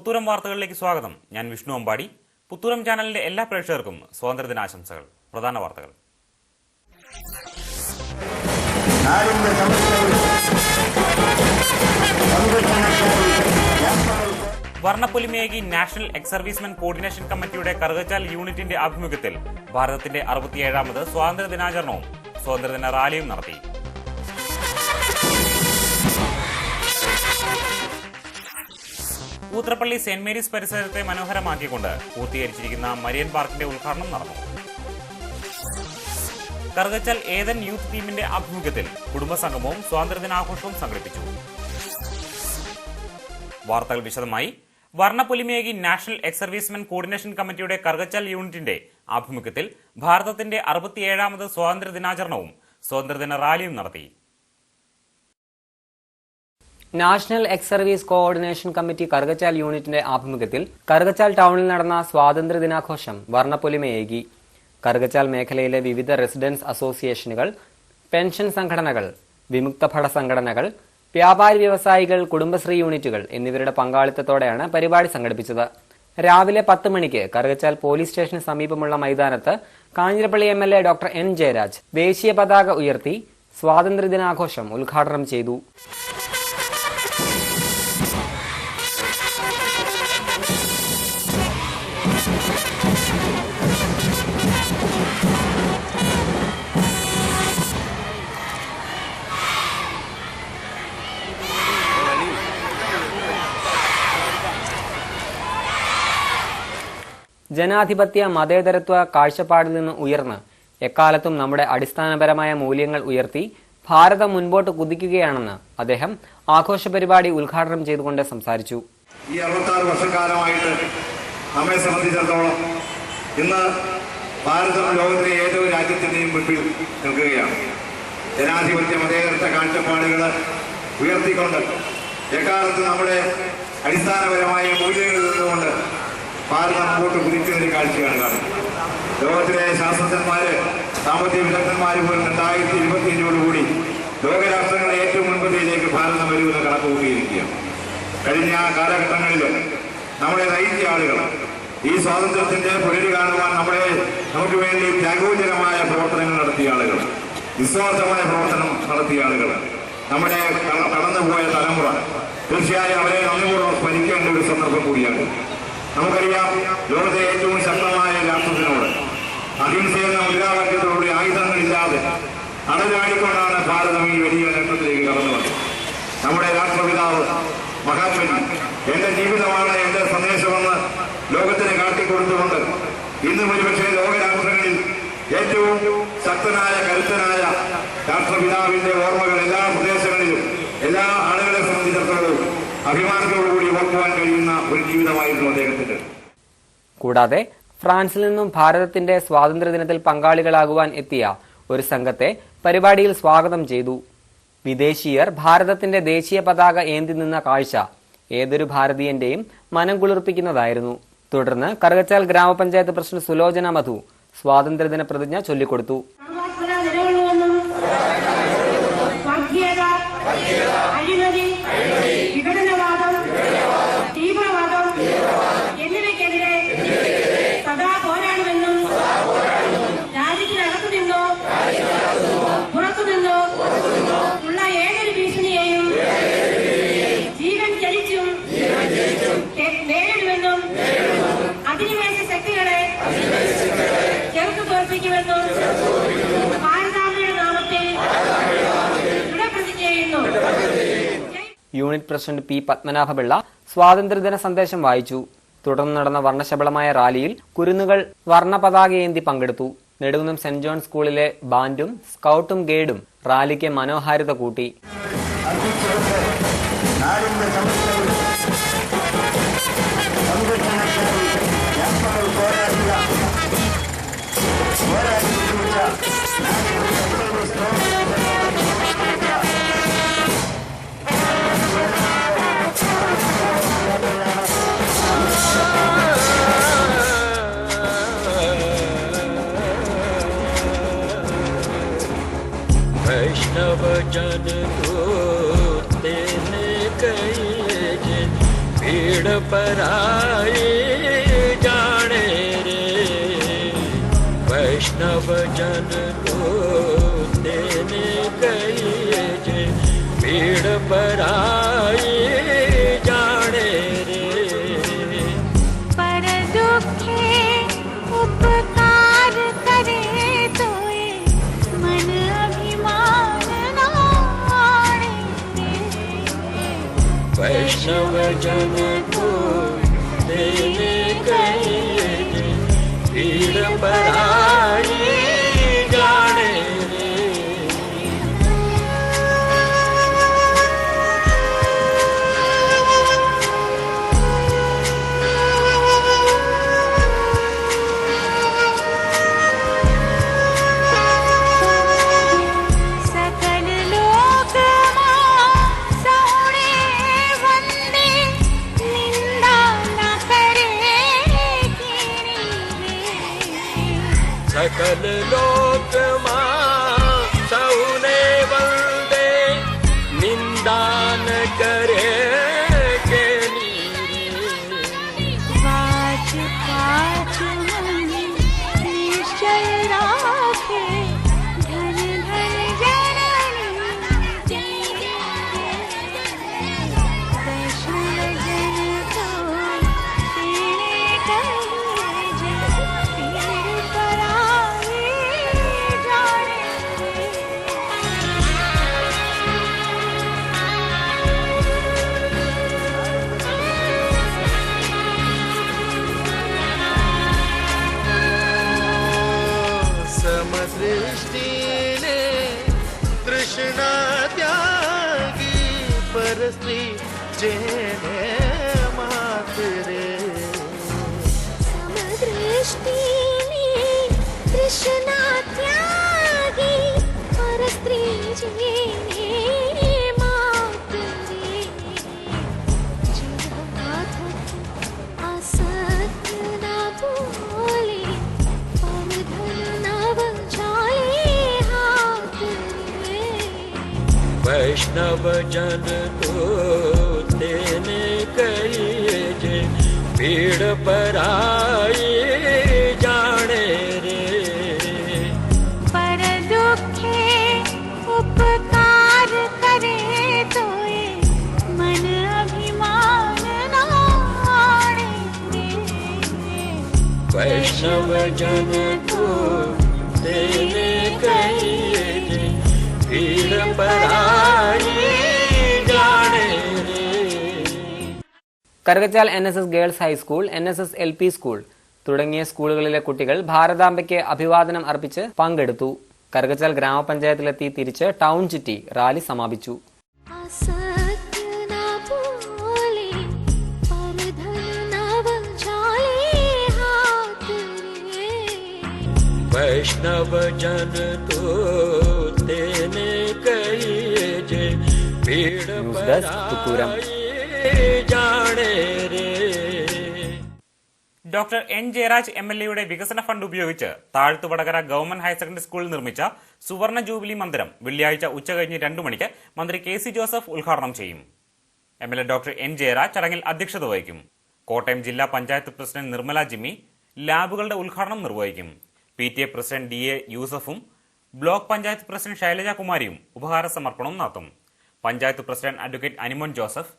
പുത്തൂരം വാർത്തകളിലേക്ക് സ്വാഗതം. ഞാൻ വിഷ്ണു അമ്പാടി. പുത്തൂരം ചാനലിന്റെ എല്ലാ പ്രേക്ഷകർക്കും സ്വാതന്ത്ര്യദിനാശംസകൾ. പ്രധാന വാർത്തകൾ. വർണ്ണപ്പൊലിമയേകി നാഷണൽ എക്സ് സർവീസ്മെൻ കോർഡിനേഷൻ കമ്മിറ്റിയുടെ കറുകച്ചാൽ യൂണിറ്റിന്റെ ആഭിമുഖ്യത്തിൽ ഭാരതത്തിന്റെ 67ാമത് സ്വാതന്ത്ര്യദിനാചരണവും സ്വാതന്ത്ര്യദിന റാലിയും നടത്തി. ഊത്രപ്പള്ളി സെന്റ് മേരീസ് പരിസരത്തെ മനോഹരമാക്കിക്കൊണ്ട് പൂർത്തീകരിച്ചിരിക്കുന്ന മരിയൻ പാർക്കിന്റെ ഉദ്ഘാടനം നടന്നു. കറുകച്ചാൽ ഏതൻ യൂത്ത് ടീമിന്റെ ആഭിമുഖ്യത്തിൽ കുടുംബസംഗമവും സ്വാതന്ത്ര്യദിനാഘോഷവും സംഘടിപ്പിച്ചു. വാർത്തകൾ വിശദമായി. വർണ്ണപ്പൊലിമയേകി നാഷണൽ എക്സ് സർവീസ്മെൻ കോർഡിനേഷൻ കമ്മിറ്റിയുടെ കറുകച്ചാൽ യൂണിറ്റിന്റെ ആഭിമുഖ്യത്തിൽ ഭാരതത്തിന്റെ 67ാമത് സ്വാതന്ത്ര്യദിനാചരണവും സ്വാതന്ത്ര്യദിന റാലിയും നടത്തി. National ex service coordination committee Karukachal യൂണിറ്റിന്റെ ആഭിമുഖ്യത്തിൽ കറുകച്ചാൽ ടൗണിൽ നടന്ന സ്വാതന്ത്ര്യദിനാഘോഷം വർണ്ണപ്പൊലിമയേകി. കറുകച്ചാൽ മേഖലയിലെ വിവിധ റെസിഡൻസ് അസോസിയേഷനുകൾ, പെൻഷൻ സംഘടനകൾ, വിമുക്ത ഭട സംഘടനകൾ, വ്യാപാരി വ്യവസായികൾ, കുടുംബശ്രീ യൂണിറ്റുകൾ എന്നിവരുടെ പങ്കാളിത്തത്തോടെയാണ് പരിപാടി സംഘടിപ്പിച്ചത്. രാവിലെ 10 മണിക്ക് കറുകച്ചാൽ പോലീസ് സ്റ്റേഷന് സമീപമുള്ള മൈതാനത്ത് Kanjirappally MLA doctor N. Jayaraj ദേശീയ പതാക ഉയർത്തി സ്വാതന്ത്ര്യദിനാഘോഷം ഉദ്ഘാടനം ചെയ്തു. ജനാധിപത്യ മതേതരത്വ കാഴ്ചപ്പാടിൽ നിന്ന് ഉയർന്ന് എക്കാലത്തും നമ്മുടെ അടിസ്ഥാനപരമായ മൂല്യങ്ങൾ ഉയർത്തി ഭാരതം മുൻപോട്ട് കുതിക്കുകയാണെന്ന് അദ്ദേഹം ആഘോഷ പരിപാടി ഉദ്ഘാടനം ചെയ്തുകൊണ്ട് സംസാരിച്ചു. ഈ 66 വർഷക്കാലമായിട്ട് നമ്മെ സംബന്ധിച്ചിടത്തോളം ഇന്ന് ഭാരതം ലോകത്തിലെ ഏതൊരു രാജ്യത്തിന്റെയും മുൻപിൽ നിൽക്കുകയാണ്. ജനാധിപത്യ മതേതരത്വ കാഴ്ചപ്പാടുകൾ ഉയർത്തിക്കൊണ്ട് എക്കാലത്ത് നമ്മുടെ അടിസ്ഥാനപരമായ മൂല്യങ്ങളിൽ നിന്നുകൊണ്ട് ഭാരതം മുമ്പോട്ട് കുതിക്കുന്നൊരു കാഴ്ചയാണ് കാണുന്നത്. ലോകത്തിലെ ശാസ്ത്രജ്ഞന്മാര്, സാമ്പത്തിക വിദഗ്ധന്മാര് പോലും 2025 ലോകരാഷ്ട്രങ്ങളെ ഏറ്റവും മുൻപന്തിയിലേക്ക് ഭാരതം വരുമെന്ന് കണക്കുകൂട്ടിയിരിക്കുകയാണ്. കഴിഞ്ഞ കാലഘട്ടങ്ങളിൽ നമ്മളെ നയിച്ച ആളുകൾ, ഈ സ്വാതന്ത്ര്യത്തിന്റെ പുലരി കാണുവാൻ നമുക്ക് വേണ്ടി ത്യാഗോചരമായ പ്രവർത്തനങ്ങൾ നടത്തിയ ആളുകൾ, നിസ്വാർത്ഥമായ പ്രവർത്തനം നടത്തിയ ആളുകൾ, നമ്മുടെ കടന്നുപോയ തലമുറ, തീർച്ചയായും അവരെ നന്ദിപൂർവ്വം സ്മരിക്കേണ്ട ഒരു സന്ദർഭം കൂടിയാണ്. നമുക്കറിയാം, ലോകത്തെ ഏറ്റവും ശക്തമായ രാഷ്ട്രത്തിനോട് അഹിംസയെന്ന മുദ്രാവാക്യത്തോടുകൂടി ആയുധങ്ങളില്ലാതെ അടലാടിക്കൊണ്ടാണ് ഭാരതം ഈ വലിയ നേട്ടത്തിലേക്ക് കടന്നു വന്നത്. നമ്മുടെ രാഷ്ട്രപിതാവ് മഹാത്മജി എന്റെ ജീവിതമാണ് എന്റെ സന്ദേശമെന്ന് ലോകത്തിന് കാട്ടിക്കൊടുത്തുകൊണ്ട് ഇന്ന് ഒരുപക്ഷെ ലോകരാഷ്ട്രങ്ങളിൽ ഏറ്റവും ശക്തനായ കരുത്തനായ രാഷ്ട്രപിതാവിന്റെ ഓർമ്മകൾ എല്ലാ പ്രദേശങ്ങളിലും എല്ലാ ആളുകളെ സംബന്ധിച്ചിടത്തോളം അഭിമാനത്തോടുകൂടി ഓർക്കുവാൻ കഴിയുന്ന ഒരു ജീവിതമായിരുന്നു അദ്ദേഹത്തിന്റെ. കൂടാതെ ഫ്രാൻസിൽ നിന്നും ഭാരതത്തിന്റെ സ്വാതന്ത്ര്യദിനത്തിൽ പങ്കാളികളാകുവാൻ എത്തിയ ഒരു സംഘത്തെ പരിപാടിയിൽ സ്വാഗതം ചെയ്തു. വിദേശീയർ ഭാരതത്തിന്റെ ദേശീയ പതാക ഏന്തി നിന്ന കാഴ്ച ഏതൊരു ഭാരതീയന്റെയും മനം കുളിർപ്പിക്കുന്നതായിരുന്നു. തുടർന്ന് കറുകച്ചാൽ ഗ്രാമപഞ്ചായത്ത് പ്രസിഡന്റ് സുലോചന മധു സ്വാതന്ത്ര്യദിന പ്രതിജ്ഞ ചൊല്ലിക്കൊടുത്തു. Unit president P. പത്മനാഭപിള്ള സ്വാതന്ത്ര്യദിന സന്ദേശം വായിച്ചു. തുടർന്ന് നടന്ന വർണ്ണശബളമായ റാലിയിൽ കുരുന്നുകൾ വർണ്ണ പതാകയേന്തി പങ്കെടുത്തു. നെടുകുന്നം സെന്റ് ജോൺ സ്കൂളിലെ ബാൻഡും സ്കൗട്ടും ഗൈഡും റാലിക്ക് മനോഹാരിത കൂട്ടി. वैष्णव जन को तेने कहे भीड़ पराई जाने रे वैष्णव जन को देने कहिए जे पीड़ पराई जाने रे पर दुखे उपकार करे तो मन अभिमान नाणे रे वैष्णव जन को देने कहिए जे पीड़ पराई जाने रे सकल लोक सौणे वंदे निंदा न करे कीनी रे सकल लोक सौने वंदे निंदान करे के वाच काच मन निश्चय राखे धन धन जननी वैष्णव जन को तेरे कहिए जे पीड़ पराई जाने रे समदृष्टिने तृष्णा त्यागी परस्त्री जेने मातरे समदृष्टिने तृष्णा त्यागी परस्त्री जेने मातरे जीवाथ असत्य न बोले परधन न बचाले हाथ रे वैष्णव जन को देने कहिए जे पीड़ पराई जाने रे पर दुखे उपकार करे तो मन अभिमान नाणे रे वैष्णव जन को देने कहिए जे पीड़ पराई जाने रे Karukachal NSS girls high school, NSS LP school തുടങ്ങിയ സ്കൂളുകളിലെ കുട്ടികൾ ഭാരതാംബയ്ക്ക് അഭിവാദനം അർപ്പിച്ച് പങ്കെടുത്തു. കറുകച്ചാൽ ഗ്രാമപഞ്ചായത്തിലെത്തി തിരിച്ച് ടൗൺ ചുറ്റി റാലി സമാപിച്ചു. असत्य न बोले परधन न बचाले हाथ रे वैष्णव जन को देने कहिए जे पीड़ ന്യൂസ് ഡെസ്ക് തുത്തൂരം. पराई जाने रे ഡോക്ടർ എൻ ജയരാജ് MLA വികസന ഫണ്ട് ഉപയോഗിച്ച് താഴ്ത്തുവടകര ഗവൺമെന്റ് ഹയർ സെക്കൻഡറി സ്കൂളിൽ നിർമ്മിച്ച സുവർണ ജൂബിലി മന്ദിരം വെള്ളിയാഴ്ച ഉച്ചകഴിഞ്ഞ് 2 മണിക്ക് മന്ത്രി KC ജോസഫ് ഉദ്ഘാടനം ചെയ്യും. MLA ഡോക്ടർ എൻ ജയരാജ് ചടങ്ങിൽ അധ്യക്ഷത വഹിക്കും. കോട്ടയം ജില്ലാ പഞ്ചായത്ത് പ്രസിഡന്റ് നിർമ്മല ജിമ്മി ലാബുകളുടെ ഉദ്ഘാടനം നിർവഹിക്കും. PTA പ്രസിഡന്റ് DA യൂസഫും ബ്ലോക്ക് പഞ്ചായത്ത് പ്രസിഡന്റ് ശൈലജ കുമാരിയും ഉപഹാര സമർപ്പണം നടത്തും. പഞ്ചായത്ത് പ്രസിഡന്റ് അഡ്വക്കേറ്റ് അനിമോൻ ജോസഫ്,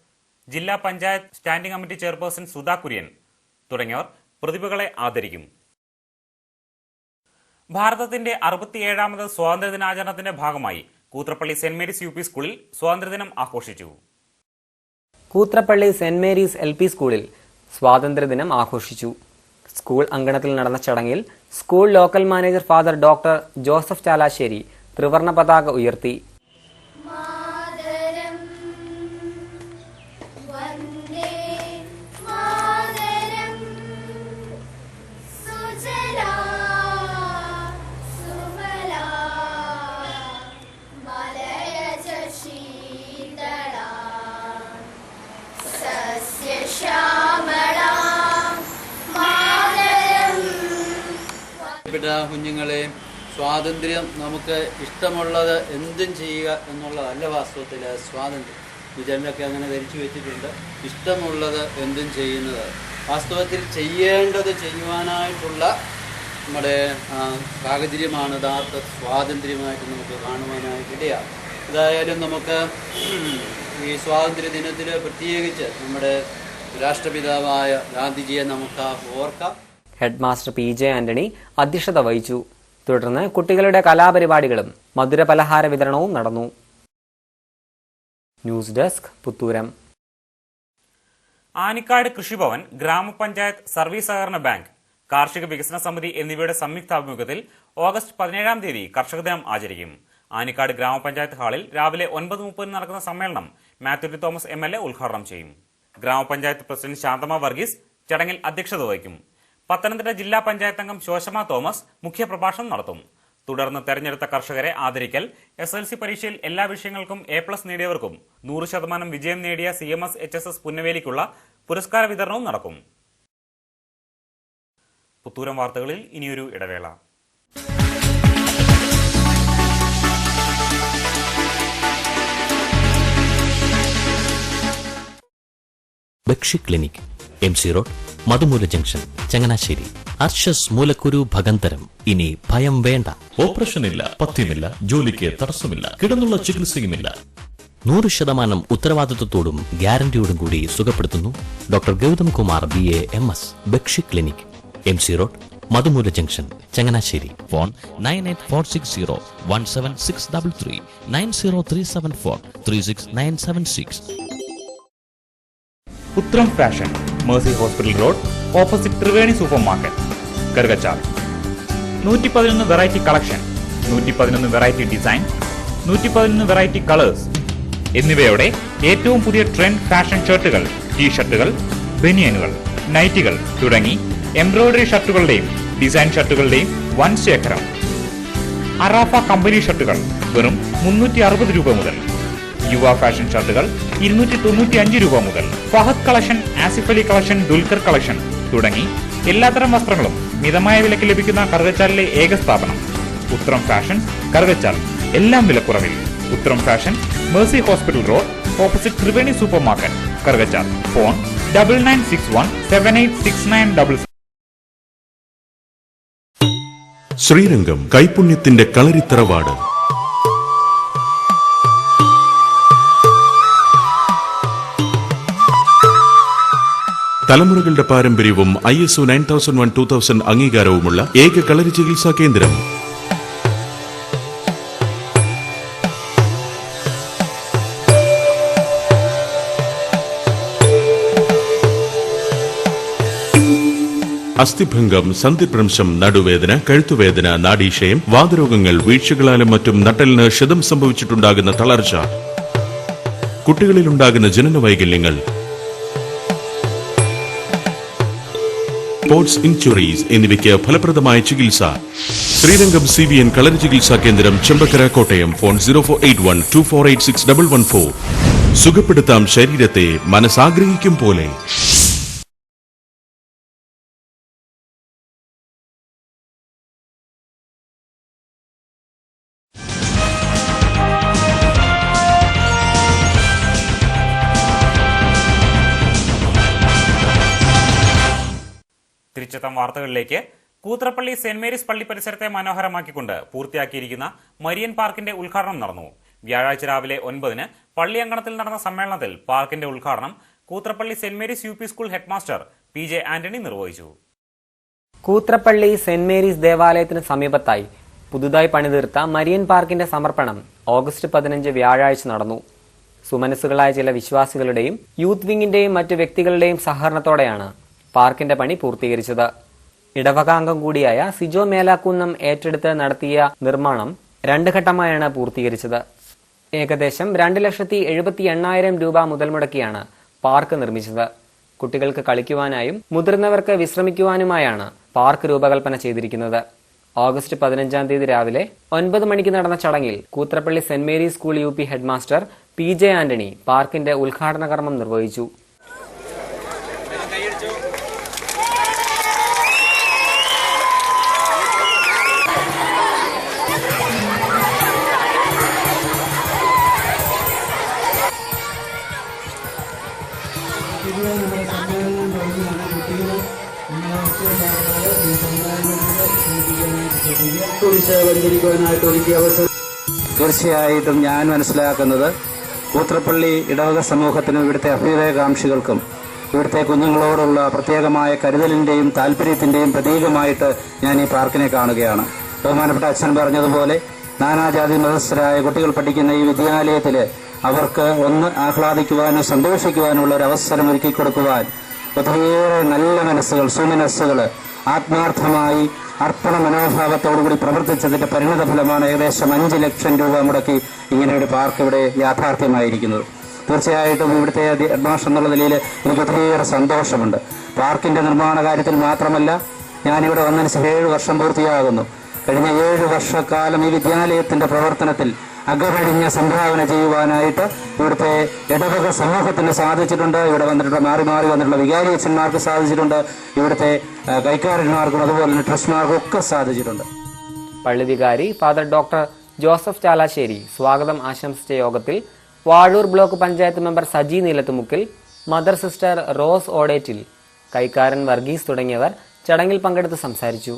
ജില്ലാ panchayat standing committee chairperson Sudha Kurian തുടങ്ങിയവർ പ്രതിഭകളെ ആദരിക്കും. ഭാരതത്തിന്റെ 67ാമത് സ്വാതന്ത്ര്യദിനാചരണത്തിന്റെ ഭാഗമായി കൂത്രപ്പള്ളി സെന്റ് മേരീസ് UP സ്കൂളിൽ സ്വാതന്ത്ര്യദിനം ആഘോഷിച്ചു. കൂത്രപ്പള്ളി സെന്റ് മേരീസ് LP സ്കൂളിൽ സ്വാതന്ത്ര്യദിനം ആഘോഷിച്ചു. സ്കൂൾ അങ്കണത്തിൽ നടന്ന ചടങ്ങിൽ school local manager father doctor Joseph Chalassery ത്രിവർണ പതാക ഉയർത്തി. കുഞ്ഞുങ്ങളെ, സ്വാതന്ത്ര്യം നമുക്ക് ഇഷ്ടമുള്ളത് എന്തും ചെയ്യുക എന്നുള്ളതല്ല വാസ്തവത്തിൽ സ്വാതന്ത്ര്യം. വിചാരണയൊക്കെ അങ്ങനെ ധരിച്ചു വെച്ചിട്ടുണ്ട്. ഇഷ്ടമുള്ളത് എന്തും ചെയ്യുന്നത് വാസ്തവത്തിൽ ചെയ്യേണ്ടത് ചെയ്യുവാനായിട്ടുള്ള നമ്മുടെ സാഹചര്യമാണ് യഥാർത്ഥ സ്വാതന്ത്ര്യമായിട്ട് നമുക്ക് കാണുവാനായിട്ട് ഇടയാണ്. ഏതായാലും നമുക്ക് ഈ സ്വാതന്ത്ര്യ ദിനത്തിൽ പ്രത്യേകിച്ച് നമ്മുടെ രാഷ്ട്രപിതാവായ ഗാന്ധിജിയെ നമുക്ക് ഓർക്കാം. ഹെഡ് മാസ്റ്റർ PJ ആന്റണി അധ്യക്ഷത വഹിച്ചു. തുടർന്ന് കുട്ടികളുടെ കലാപരിപാടികളും മധുരപലഹാര വിതരണവും നടന്നു. News desk Puthooram. ആനിക്കാട് കൃഷിഭവൻ, ഗ്രാമപഞ്ചായത്ത് സർവീസ് സഹകരണ ബാങ്ക്, കാർഷിക വികസന സമിതി എന്നിവയുടെ സംയുക്താഭിമുഖ്യത്തിൽ ഓഗസ്റ്റ് 17-ാം തീയതി കർഷക ദിനം ആചരിക്കും. ആനിക്കാട് ഗ്രാമപഞ്ചായത്ത് ഹാളിൽ രാവിലെ 9:30 നടക്കുന്ന സമ്മേളനം മാത്യു തോമസ് MLA ഉദ്ഘാടനം ചെയ്യും. ഗ്രാമപഞ്ചായത്ത് പ്രസിഡന്റ് ശാന്തമ്മ വർഗീസ് ചടങ്ങിൽ അധ്യക്ഷത വഹിക്കും. പത്തനംതിട്ട ജില്ലാ പഞ്ചായത്ത് അംഗം ശോശമ തോമസ് മുഖ്യപ്രഭാഷണം നടത്തും. തുടർന്ന് തെരഞ്ഞെടുത്ത കർഷകരെ ആദരിക്കൽ, SLC പരീക്ഷയിൽ എല്ലാ വിഷയങ്ങൾക്കും A+ നേടിയവർക്കും 100% വിജയം നേടിയ CMS HSS പുന്നവേലിക്കുള്ള പുരസ്കാര വിതരണവും നടക്കും. പുത്തൂരം വാർത്തകളിൽ ഇനിയൊരു ഇടവേള. Bakshi clinic, MC road, Madhumoola junction, Changanassery. അർഷസ് മൂലക്കുരു ഭഗന്തരം. ഇനി ഭയം വേണ്ട. ഓപ്പറേഷൻ ഇല്ല, പഥ്യമില്ല, ജോലിക്ക് തടസ്സമില്ല, കിടന്നുള്ള ചികിത്സയുമില്ല. 100% ഉത്തരവാദിത്വത്തോടും ഗ്യാരണ്ടിയോടും കൂടി സുഖപ്പെടുത്തുന്നു doctor Gautham Kumar BA MS. Bakshi clinic, MC road, Madhumoola junction, Changanassery. Phone 9846017633 9037436976. Uthram fashion, Mercy hospital road, opposite Triveni super market, Karukachal. 111 variety collection, 111 variety design, 111 variety colours എന്നിവയോടെ ഏറ്റവും പുതിയ ട്രെൻഡ് ഫാഷൻ ഷർട്ടുകൾ, ടീഷർട്ടുകൾ, ബനിയനുകൾ, നൈറ്റികൾ തുടങ്ങി എംബ്രോയിഡറി ഷർട്ടുകളുടെയും ഡിസൈൻ ഷർട്ടുകളുടെയും വൻ ശേഖരം. അറാഫ കമ്പനി ഷർട്ടുകൾ വെറും 360 രൂപ മുതൽ. യുവ ഫാഷൻ ഷർട്ടുകൾ 295 രൂപ മുതൽ. Fahad collection, Asif Ali collection, Dulquer collection തുടങ്ങി എല്ലാത്തരം വസ്ത്രങ്ങളും മിതമായ വിലയ്ക്ക് ലഭിക്കുന്ന കറുകച്ചാലിലെ ഏക സ്ഥാപനം ഉത്രം ഫാഷൻ, കറുകച്ചാൽ. എല്ലാം വിലക്കുറവിൽ. Uthram fashion, Mercy hospital road, opposite Triveni super market, Karukachal. Phone 9961786966. Srirangam കൈപുണ്യത്തിന്റെ കളരിത്തറവാട്. തലമുറകളുടെ പാരമ്പര്യവും ISO 9001-2000 അംഗീകാരവുമുള്ള ഏക കളരി ചികിത്സാ കേന്ദ്രം. അസ്ഥിഭംഗം, സന്ധിഭ്രംശം, നടുവേദന, കഴുത്തുവേദന, നാഡീക്ഷയം, വാതരോഗങ്ങൾ, വീഴ്ചകളാലും മറ്റും നട്ടലിന് ക്ഷതം സംഭവിച്ചിട്ടുണ്ടാകുന്ന തളർച്ച, കുട്ടികളിലുണ്ടാകുന്ന ജനന വൈകല്യങ്ങൾ, സ്പോർട്സ് ഇൻഷുറീസ് എന്നിവയ്ക്ക് ഫലപ്രദമായ ചികിത്സ. ശ്രീരംഗം CVN കളരി ചികിത്സാ കേന്ദ്രം, ചെമ്പക്കര, കോട്ടയം. ഫോൺ 0481248614. സുഖപ്പെടുത്താം ശരീരത്തെ, മനസ്സാഗ്രഹിക്കും പോലെ. തിരിച്ചെത്താം വാർത്തകളിലേക്ക്. കൂത്രപ്പള്ളി സെന്റ് മേരീസ് പള്ളി പരിസരത്തെ മനോഹരമാക്കിക്കൊണ്ട് പൂർത്തിയാക്കിയിരിക്കുന്ന മരിയൻ പാർക്കിന്റെ ഉദ്ഘാടനം നടന്നു. വ്യാഴാഴ്ച രാവിലെ 9-ന് പള്ളി അങ്കണത്തിൽ നടന്ന സമ്മേളനത്തിൽ പാർക്കിന്റെ ഉദ്ഘാടനം Koothrappally saint Mary's UP school headmaster PJ Antony നിർവഹിച്ചു. കൂത്രപ്പള്ളി സെന്റ് മേരീസ് ദേവാലയത്തിന് സമീപത്തായി പുതുതായി പണിതീർത്ത മരിയൻ പാർക്കിന്റെ സമർപ്പണം ഓഗസ്റ്റ് 15 വ്യാഴാഴ്ച നടന്നു. സുമനസ്സുകളായ ചില വിശ്വാസികളുടെയും യൂത്ത് വിങ്ങിന്റെയും മറ്റു വ്യക്തികളുടെയും സഹകരണത്തോടെയാണ് പാർക്കിന്റെ പണി പൂർത്തീകരിച്ചത്. ഇടവകാംഗം കൂടിയായ സിജോ മേലാക്കുന്നം ഏറ്റെടുത്ത് നടത്തിയ നിർമ്മാണം 2 ഘട്ടമായാണ് പൂർത്തീകരിച്ചത്. ഏകദേശം 2,78,000 രൂപ മുതൽ മുടക്കിയാണ് പാർക്ക് നിർമ്മിച്ചത്. കുട്ടികൾക്ക് കളിക്കുവാനായും മുതിർന്നവർക്ക് വിശ്രമിക്കുവാനുമായാണ് പാർക്ക് രൂപകൽപ്പന ചെയ്തിരിക്കുന്നത്. ഓഗസ്റ്റ് 15-ാം തീയതി രാവിലെ 9 മണിക്ക് നടന്ന ചടങ്ങിൽ Koothrappally saint Mary's school UP headmaster PJ Antony പാർക്കിന്റെ ഉദ്ഘാടന കർമ്മം നിർവഹിച്ചു. തീർച്ചയായിട്ടും ഞാൻ മനസ്സിലാക്കുന്നത് കൂത്രപ്പള്ളി ഇടവക സമൂഹത്തിനും ഇവിടുത്തെ അഭ്യുദയകാംക്ഷികൾക്കും ഇവിടുത്തെ കുഞ്ഞുങ്ങളോടുള്ള പ്രത്യേകമായ കരുതലിന്റെയും താല്പര്യത്തിന്റെയും പ്രതീകമായിട്ട് ഞാൻ ഈ പാർക്കിനെ കാണുകയാണ്. ബഹുമാനപ്പെട്ട അച്ഛൻ പറഞ്ഞതുപോലെ നാനാജാതി മതസ്ഥരായ കുട്ടികൾ പഠിക്കുന്ന ഈ വിദ്യാലയത്തിൽ അവർക്ക് ഒന്ന് ആഹ്ലാദിക്കുവാനും സന്തോഷിക്കുവാനുള്ള ഒരു അവസരം ഒരുക്കി കൊടുക്കുവാൻ ഒത്തിരിയേറെ നല്ല മനസ്സുകൾ, സുമനസ്സുകൾ ആത്മാർത്ഥമായി അർപ്പണ മനോഭാവത്തോടുകൂടി പ്രവർത്തിച്ചതിന്റെ പരിണത ഫലമാണ് ഏകദേശം 5 ലക്ഷം രൂപ മുടക്കി ഇങ്ങനെ ഒരു പാർക്ക് ഇവിടെ യാഥാർത്ഥ്യമായിരിക്കുന്നത്. തീർച്ചയായിട്ടും ഇവിടുത്തെ അഡ്മാഷൻ എന്നുള്ള നിലയിൽ എനിക്ക് ഒത്തിരിയേറെ സന്തോഷമുണ്ട്. പാർക്കിന്റെ നിർമ്മാണ കാര്യത്തിൽ മാത്രമല്ല, ഞാനിവിടെ വന്നതിന് 7 വർഷം പൂർത്തിയാകുന്നു. കഴിഞ്ഞ 7 വർഷക്കാലം ഈ വിദ്യാലയത്തിന്റെ പ്രവർത്തനത്തിൽ അകമഴിഞ്ഞ സംഭാവന ചെയ്യുവാനായിട്ട് ഇവിടുത്തെ ഇടവക സമൂഹത്തിന് സാധിച്ചിട്ടുണ്ട്. ഇവിടെ വന്നിട്ടുള്ള മാറി വന്നിട്ടുള്ള വികാരിയച്ഛന്മാർക്ക് സാധിച്ചിട്ടുണ്ട്. ഇവിടുത്തെ കൈക്കാരന്മാർക്കും അതുപോലെ തന്നെ ട്രസ്റ്റിമാർക്കും ഒക്കെ സാധിച്ചിട്ടുണ്ട്. പള്ളി വികാരി ഫാദർ ഡോക്ടർ ജോസഫ് ചാലാശ്ശേരി സ്വാഗതം ആശംസിച്ച യോഗത്തിൽ Vazhoor block panchayat member Saji Neelathumukkil, mother sister Rose ഓഡേറ്റിൽ, കൈക്കാരൻ വർഗീസ് തുടങ്ങിയവർ ചടങ്ങിൽ പങ്കെടുത്ത് സംസാരിച്ചു.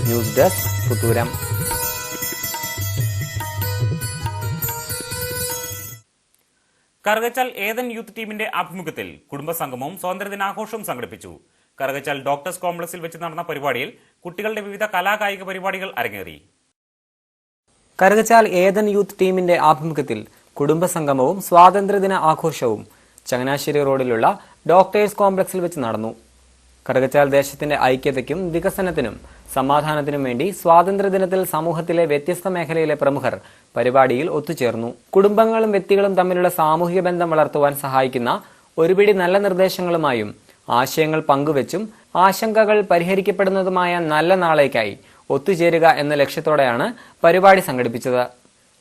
News desk Puthooram. Karukachal Ethan youth ടീമിന്റെ ആഭിമുഖ്യത്തിൽ കുടുംബസംഗമവും സ്വാതന്ത്ര്യദിനാഘോഷവും സംഘടിപ്പിച്ചു. കറുകച്ചാൽ ഡോക്ടേഴ്സ് കോംപ്ലക്സിൽ വെച്ച് നടന്ന പരിപാടിയിൽ കുട്ടികളുടെ വിവിധ കലാകായിക പരിപാടികൾ അരങ്ങേറി. കറുകച്ചാൽ ഏതൻ യൂത്ത് ടീമിന്റെ ആഭിമുഖ്യത്തിൽ കുടുംബസംഗമവും സ്വാതന്ത്ര്യദിന ആഘോഷവും ചങ്ങനാശ്ശേരി റോഡിലുള്ള ഡോക്ടേഴ്സ് കോംപ്ലക്സിൽ വെച്ച് നടന്നു. കറുകച്ചാൽ ദേശത്തിന്റെ ഐക്യതയ്ക്കും വികസനത്തിനും സമാധാനത്തിനും വേണ്ടി സ്വാതന്ത്ര്യദിനത്തിൽ സമൂഹത്തിലെ വ്യത്യസ്ത മേഖലയിലെ പ്രമുഖർ പരിപാടിയിൽ ഒത്തുചേർന്നു. കുടുംബങ്ങളും വ്യക്തികളും തമ്മിലുള്ള സാമൂഹിക ബന്ധം വളർത്തുവാൻ സഹായിക്കുന്ന ഒരുപിടി നല്ല നിർദ്ദേശങ്ങളുമായും ആശയങ്ങൾ പങ്കുവച്ചും ആശങ്കകൾ പരിഹരിക്കപ്പെടുന്നതുമായ നല്ല നാളേക്കായി ഒത്തുചേരുക എന്ന ലക്ഷ്യത്തോടെയാണ് പരിപാടി സംഘടിപ്പിച്ചത്.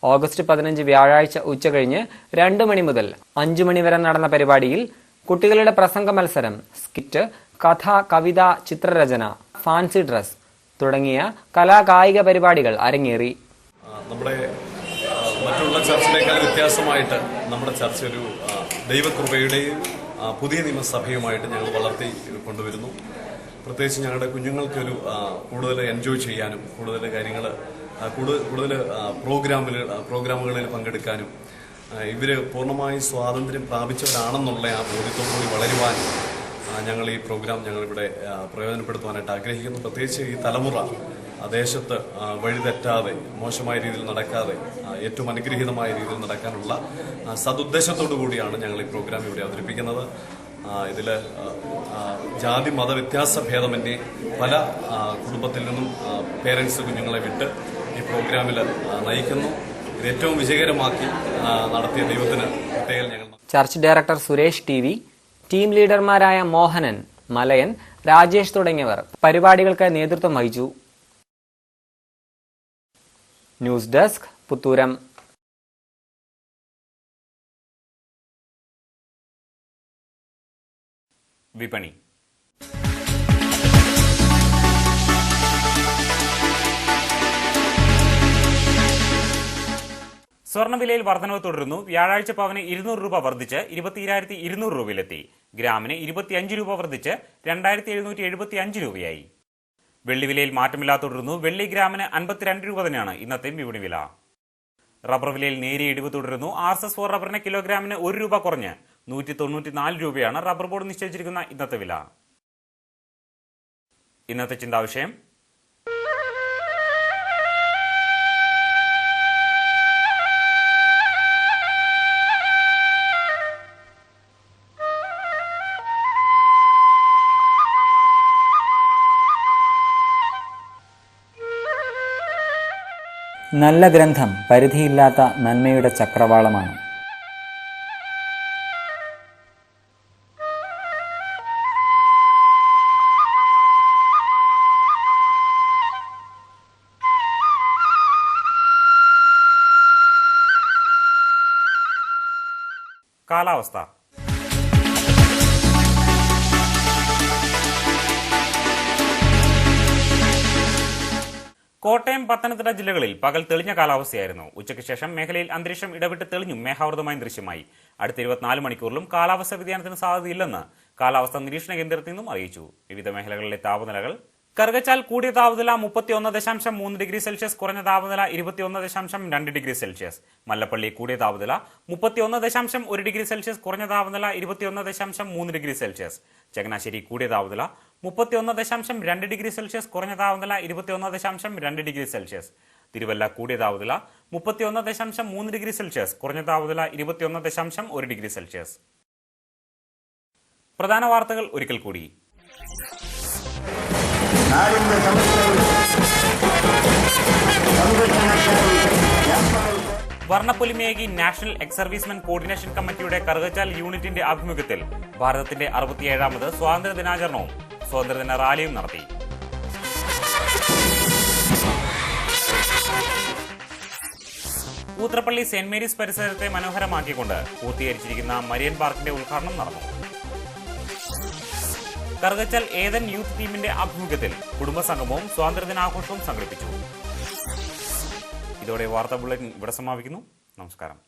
ഓഗസ്റ്റ് 15 വ്യാഴാഴ്ച ഉച്ചകഴിഞ്ഞ് 2 മണി മുതൽ 5 മണി വരെ നടന്ന പരിപാടിയിൽ കുട്ടികളുടെ പ്രസംഗ മത്സരം, സ്കിറ്റ്, കഥ, കവിത, ചിത്രരചന, ഫാൻസി ഡ്രസ് തുടങ്ങിയ കലാകായിക പരിപാടികൾ അരങ്ങേറി. നമ്മുടെ മറ്റുള്ള ചർച്ചിനേക്കാൾ വ്യത്യാസമായിട്ട് നമ്മുടെ ചർച്ച ഒരു ദൈവകൃപയുടെയും പുതിയ നിയമസഭയുമായിട്ട് ഞങ്ങൾ വളർത്തി കൊണ്ടുവരുന്നു. പ്രത്യേകിച്ച് ഞങ്ങളുടെ കുഞ്ഞുങ്ങൾക്കൊരു കൂടുതൽ എൻജോയ് ചെയ്യാനും കൂടുതൽ കാര്യങ്ങൾ കൂടുതൽ പ്രോഗ്രാമുകളിൽ പങ്കെടുക്കാനും ഇവർ പൂർണ്ണമായി സ്വാതന്ത്ര്യം പ്രാപിച്ചവരാണെന്നുള്ള ആ ബോധ്യത്തോടുകൂടി വളരുവാൻ ഞങ്ങൾ ഈ പ്രോഗ്രാം ഞങ്ങളിവിടെ പ്രയോജനപ്പെടുത്തുവാനായിട്ട് ആഗ്രഹിക്കുന്നു. പ്രത്യേകിച്ച് ഈ തലമുറ ദേശത്ത് വഴിതെറ്റാതെ മോശമായ രീതിയിൽ നടക്കാതെ ഏറ്റവും അനുഗ്രഹീതമായ രീതിയിൽ നടക്കാനുള്ള സതുദ്ദേശത്തോടു കൂടിയാണ് ഞങ്ങൾ ഈ പ്രോഗ്രാം ഇവിടെ അവതരിപ്പിക്കുന്നത്. ഇതിൽ ജാതി മത വ്യത്യാസ ഭേദമന്യേ പല കുടുംബത്തിൽ നിന്നും പേരൻസ് കുഞ്ഞുങ്ങളെ വിട്ട് ഈ പ്രോഗ്രാമിൽ നയിക്കുന്നു. ഇത് ഏറ്റവും വിജയകരമാക്കി നടത്തിയ ദൈവത്തിന് പ്രത്യേകം ഞങ്ങൾ. Church director Suresh T V, team ലീഡർമാരായ മോഹനൻ, മലയൻ, രാജേഷ് തുടങ്ങിയവർ പരിപാടികൾക്ക് നേതൃത്വം വഹിച്ചു. News desk, Puthooram. വിപണി. സ്വർണ്ണവിലയിൽ വർധനവ് തുടരുന്നു. വ്യാഴാഴ്ച പവന് 200 രൂപ വർദ്ധിച്ച് 22,200 രൂപയിലെത്തി. ഗ്രാമിന് 25 രൂപ വർദ്ധിച്ച് 2,775 രൂപയായി. വെള്ളിവിലയിൽ മാറ്റമില്ലാതെ തുടരുന്നു. വെള്ളി ഗ്രാമിന് 52 രൂപ തന്നെയാണ് ഇന്നത്തെ വിപണി വില. റബ്ബർ വിലയിൽ നേരിയ ഇടിവ് തുടരുന്നു. RSS4 റബ്ബറിന് കിലോഗ്രാമിന് 1 രൂപ കുറഞ്ഞ് 194 രൂപയാണ് റബ്ബർ ബോർഡ് നിശ്ചയിച്ചിരിക്കുന്ന ഇന്നത്തെ വില. ഇന്നത്തെ ചിന്താവിഷയം: നല്ല ഗ്രന്ഥം പരിധിയില്ലാത്ത നന്മയുടെ ചക്രവാളമാണ്. കാലാവസ്ഥ. കോട്ടയം, പത്തനംതിട്ട ജില്ലകളിൽ പകൽ തെളിഞ്ഞ കാലാവസ്ഥയായിരുന്നു. ഉച്ചയ്ക്ക് ശേഷം മേഖലയിൽ അന്തരീക്ഷം ഇടവിട്ട് തെളിഞ്ഞും മേഘാവൃതമായും ദൃശ്യമായി. അടുത്ത 24 മണിക്കൂറിലും കാലാവസ്ഥ വ്യതിയാനത്തിന് സാധ്യതയില്ലെന്ന് കാലാവസ്ഥാ നിരീക്ഷണ കേന്ദ്രത്തിൽ നിന്നും അറിയിച്ചു. വിവിധ മേഖലകളിലെ താപനിലകൾ: കറുകച്ചാൽ കൂടിയ താപനില 31.3 ഡിഗ്രി സെൽഷ്യസ്, കുറഞ്ഞ താപനില 21.2 ഡിഗ്രി സെൽഷ്യസ്. മല്ലപ്പള്ളി കൂടിയ താപനില 31.1 ഡിഗ്രി സെൽഷ്യസ്, കുറഞ്ഞ താപനില 21.3 ഡിഗ്രി സെൽഷ്യസ്. ചങ്ങനാശ്ശേരി കൂടിയ താപനില 31.2 ഡിഗ്രി സെൽഷ്യസ്, കുറഞ്ഞ താപനില 21.2 ഡിഗ്രി സെൽഷ്യസ്. തിരുവല്ല കൂടിയ താപനില 31.3 ഡിഗ്രി സെൽഷ്യസ്, കുറഞ്ഞ താപനില 21.1 ഡിഗ്രി സെൽഷ്യസ്. പ്രധാന വാർത്തകൾ ഒരിക്കൽ കൂടി. വർണ്ണപ്പൊലിമയേകി നാഷണൽ എക്സ് സർവീസ്മെൻ കോർഡിനേഷൻ കമ്മിറ്റിയുടെ കറുകച്ചാൽ യൂണിറ്റിന്റെ ആഭിമുഖ്യത്തിൽ ഭാരതത്തിന്റെ 67ാമത് സ്വാതന്ത്ര്യ ദിനാചരണവും സ്വാതന്ത്ര്യദിന റാലിയും നടത്തി. ഊത്രപ്പള്ളി സെന്റ് മേരീസ് പരിസരത്തെ മനോഹരമാക്കിക്കൊണ്ട് പൂർത്തീകരിച്ചിരിക്കുന്ന മരിയൻ പാർക്കിന്റെ ഉദ്ഘാടനം നടന്നു. കറുകച്ചാൽ ഏതൻ യൂത്ത് ടീമിന്റെ ആഭിമുഖ്യത്തിൽ കുടുംബസംഗമവും സ്വാതന്ത്ര്യദിനാഘോഷവും സംഘടിപ്പിച്ചു. ഇതോടെ വാർത്താ ബുള്ളറ്റിൻ ഇവിടെ സമാപിക്കുന്നു. നമസ്കാരം.